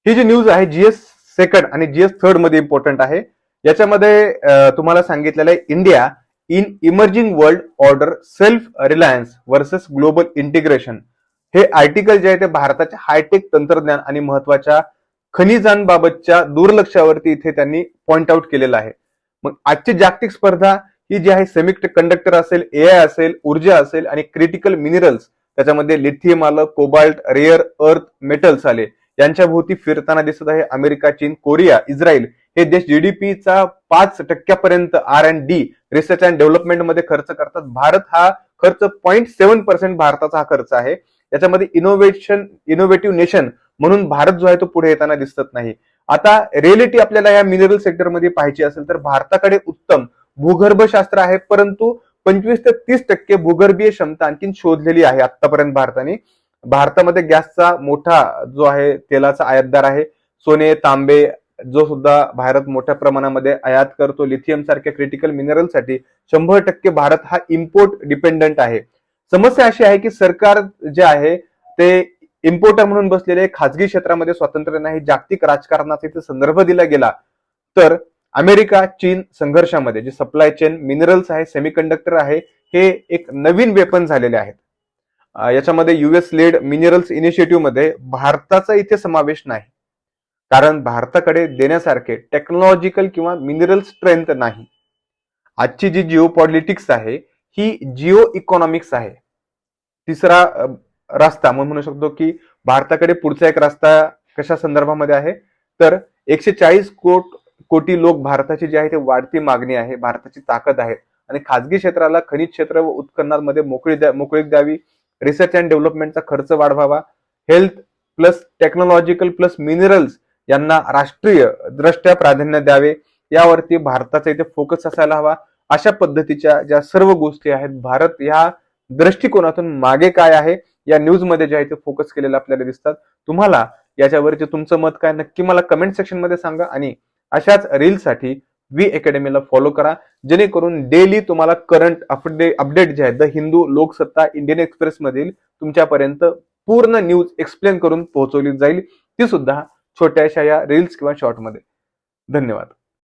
ही जी news आहे GS second आणि GS third मध्ये इम्पॉर्टंट आहे. याच्यामध्ये तुम्हाला सांगितलेलं आहे India in emerging world order self Reliance versus global integration. हे आर्टिकल जे आहे ते भारताच्या हायटेक तंत्रज्ञान आणि महत्वाच्या खनिजांबाबतच्या दुर्लक्षावरती इथे त्यांनी पॉइंट आउट केलेलं आहे. मग आजची जागतिक स्पर्धा ही जी आहे सेमीकंडक्टर असेल, एआय असेल, ऊर्जा असेल आणि क्रिटिकल मिनरल्स, त्याच्यामध्ये लिथियम आलं, कोबाल्ट, रेअर अर्थ मेटल्स आले, यांच्या भोवती फिरताना दिसत आहे. अमेरिका, चीन, कोरिया, इस्रायल हे देश जीडीपीचा 5% R&D रिसर्च अँड डेव्हलपमेंट मध्ये खर्च करतात. भारत हा खर्च 0.7% भारताचा हा खर्च आहे. याच्यामध्ये इनोव्हेटिव्ह नेशन म्हणून भारत जो आहे तो पुढे येताना दिसत नाही. आता रिअलिटी आपल्याला या मिनरल सेक्टरमध्ये पाहायची असेल तर भारताकडे उत्तम भूगर्भशास्त्र आहे, परंतु 25 ते 30% भूगर्भीय क्षमता आणखी शोधलेली आहे आतापर्यंत भारताने. भारतामध्ये गॅसचा मोठा जो आहे तेलाचा आयातदार आहे. सोने, तांबे जो सुद्धा भारत मोठ्या प्रमाणामध्ये आयात करतो. लिथियम सारख्या क्रिटिकल मिनरलसाठी 100% भारत हा इम्पोर्ट डिपेंडंट आहे. समस्या अशी आहे की सरकार जे आहे ते इम्पोर्टर म्हणून बसलेले, खाजगी क्षेत्रामध्ये स्वातंत्र्य नाही. जागतिक राजकारणाचा इथे संदर्भ दिला गेला तर अमेरिका चीन संघर्षामध्ये जे सप्लाय चेन मिनरल्स आहे, सेमीकंडक्टर आहे, हे एक नवीन वेपन झालेले आहेत. याच्यामध्ये युएस लेड मिनरल्स इनिशिएटिव्ह मध्ये भारताचा इथे समावेश नाही, कारण भारताकडे देण्यासारखे टेक्नॉलॉजिकल किंवा मिनरल स्ट्रेंथ नाही. आजची जी जिओ पॉलिटिक्स आहे ही जिओ इकॉनॉमिक्स आहे. तिसरा रस्ता म्हणू शकतो की भारताकडे पुढचा एक रस्ता कशा संदर्भामध्ये आहे तर 140 कोटी लोक भारताची जी आहे ते वाढती मागणी आहे, भारताची ताकद आहे आणि खाजगी क्षेत्राला खनिज क्षेत्र व उत्खननामध्ये मोकळीक द्यावी, रिसर्च अँड डेव्हलपमेंटचा खर्च वाढवावा, health plus technological plus minerals यांना राष्ट्रीय दृष्ट्या प्राधान्य द्यावे, यावरती भारताचा इथे फोकस असायला हवा. अशा पद्धतीच्या ज्या सर्व गोष्टी आहेत, भारत या दृष्टिकोनातून मागे काय आहे या न्यूज मध्ये जे आहे ते फोकस केलेलं आपल्याला दिसतात. तुम्हाला याच्यावरचे तुमचं मत काय नक्की मला कमेंट सेक्शन मध्ये सांगा आणि अशाच रीलसाठी वी अकॅडमीला फॉलो करा, जेणेकरून डेली तुम्हाला करंट अपडेट जे आहेत the Hindu, Loksatta, Indian express मधील तुमच्यापर्यंत पूर्ण न्यूज एक्सप्लेन करून पोहोचवली जाईल, ती सुद्धा छोट्याशा या रील्स किंवा शॉर्ट मध्ये. धन्यवाद.